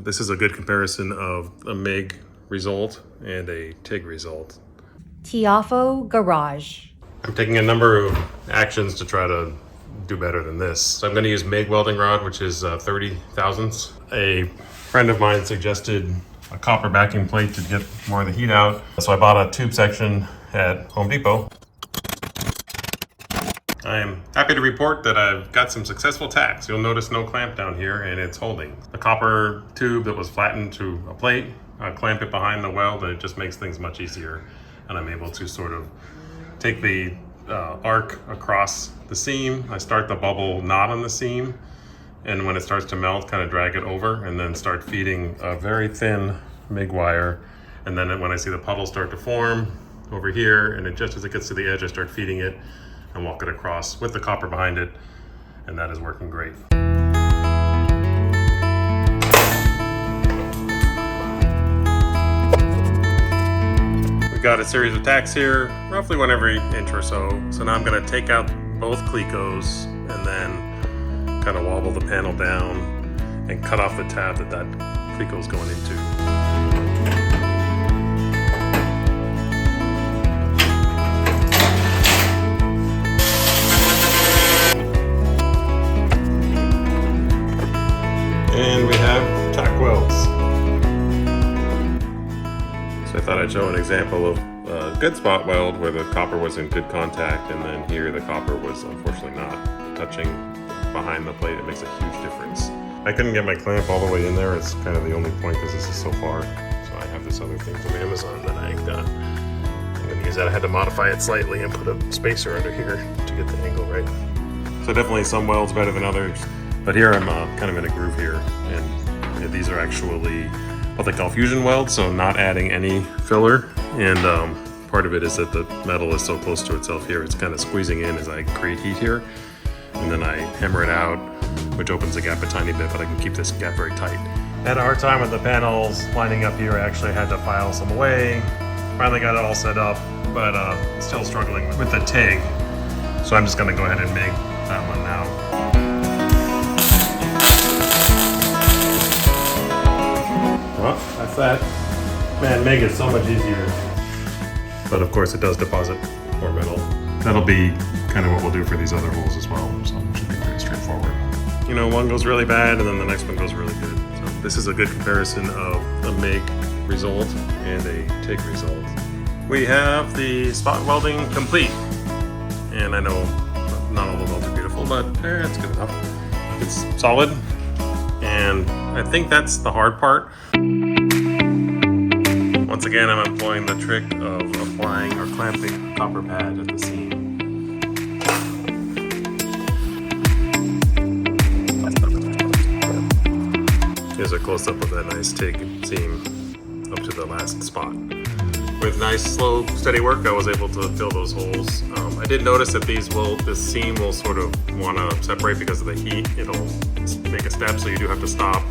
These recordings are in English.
This is a good comparison of a MIG result and a TIG result. Tiafo Garage. I'm taking a number of actions to try to do better than this. So I'm going to use MIG welding rod, which is 30 thousandths. A friend of mine suggested a copper backing plate to get more of the heat out. So I bought a tube section at Home Depot. I am happy to report that I've got some successful tacks. You'll notice no clamp down here and it's holding. The copper tube that was flattened to a plate, I clamp it behind the weld and it just makes things much easier. And I'm able to sort of take the arc across the seam. I start the bubble knot on the seam, and when it starts to melt, kind of drag it over and then start feeding a very thin MIG wire. And then when I see the puddle start to form over here, and just as it gets to the edge, I start feeding it and walk it across with the copper behind it, and that is working great. We've got a series of tacks here, roughly 1 every inch or so. So now I'm going to take out both clecos and then kind of wobble the panel down and cut off the tab that cleco is going into. And we have Tack welds. So I thought I'd show an example of a good spot weld where the copper was in good contact, and then here the copper was unfortunately not touching behind the plate. It makes a huge difference. I couldn't get my clamp all the way in there. It's kind of the only point because this is so far. So I have this other thing from Amazon that I got. I'm going to use that. I had to modify it slightly and put a spacer under here to get the angle right. So definitely some welds better than others. But here I'm kind of in a groove here, and these are actually what they call fusion welds, so not adding any filler. And part of it is that the metal is so close to itself here, it's kind of squeezing in as I create heat here. And then I hammer it out, which opens the gap a tiny bit, but I can keep this gap very tight. I had a hard time with the panels lining up here. I actually had to file some away. Finally got it all set up, but still struggling with the TIG. So I'm just gonna go ahead and MIG that one now. Well, that's that. Man, MIG is so much easier. But of course it does deposit more metal. That'll be kind of what we'll do for these other holes as well, so it should be pretty straightforward. You know, one goes really bad and then the next one goes really good. So this is a good comparison of a MIG result and a TIG result. We have the spot welding complete. And I know not all the welds are beautiful, but it's good enough. It's solid. And I think that's the hard part. Once again, I'm employing the trick of applying or clamping copper pad at the seam. Here's a close-up of that nice TIG seam up to the last spot. With nice, slow, steady work, I was able to fill those holes. I did notice that this seam will sort of want to separate because of the heat. It'll make a step, so you do have to stop,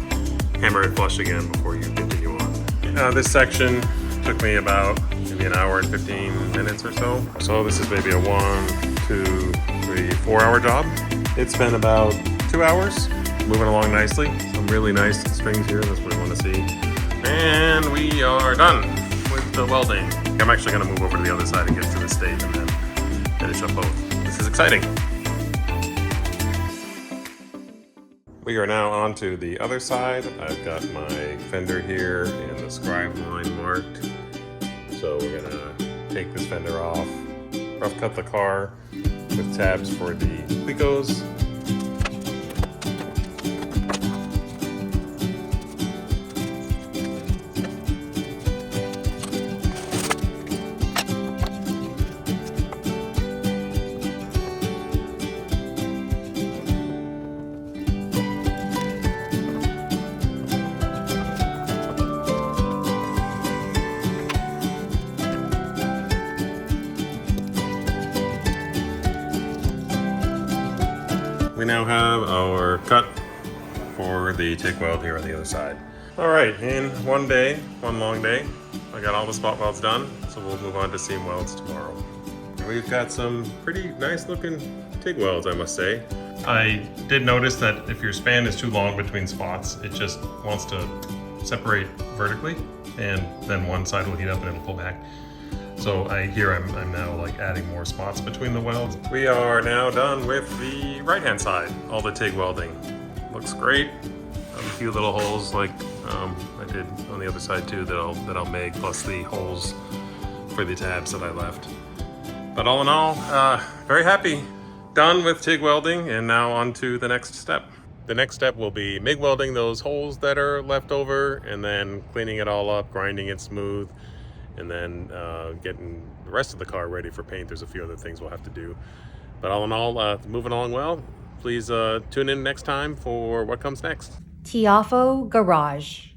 hammer it flush again before you continue on. This section took me about maybe an hour and 15 minutes or so. So this is maybe a 1, 2, 3, 4 hour job. It's been about 2 hours, moving along nicely. Some really nice strings here, that's what we want to see. And we are done with the welding. I'm actually going to move over to the other side and get to the state and then finish up both. This is exciting. We are now on to the other side. I've got my fender here and the scribe line marked. So we're gonna take this fender off, rough cut the car with tabs for the clecos. We now have our cut for the TIG weld here on the other side. All right, in one long day, I got all the spot welds done, so we'll move on to seam welds tomorrow. We've got some pretty nice looking TIG welds, I must say. I did notice that if your span is too long between spots, it just wants to separate vertically, and then one side will heat up and it'll pull back. So I'm now like adding more spots between the welds. We are now done with the right-hand side, all the TIG welding. Looks great. A few little holes like I did on the other side too that I'll make, plus the holes for the tabs that I left. But all in all, very happy. Done with TIG welding, and now on to the next step. The next step will be MIG welding those holes that are left over, and then cleaning it all up, grinding it smooth, and then getting the rest of the car ready for paint. There's a few other things we'll have to do. But all in all, moving along well. Please tune in next time for what comes next. Tiafo Garage.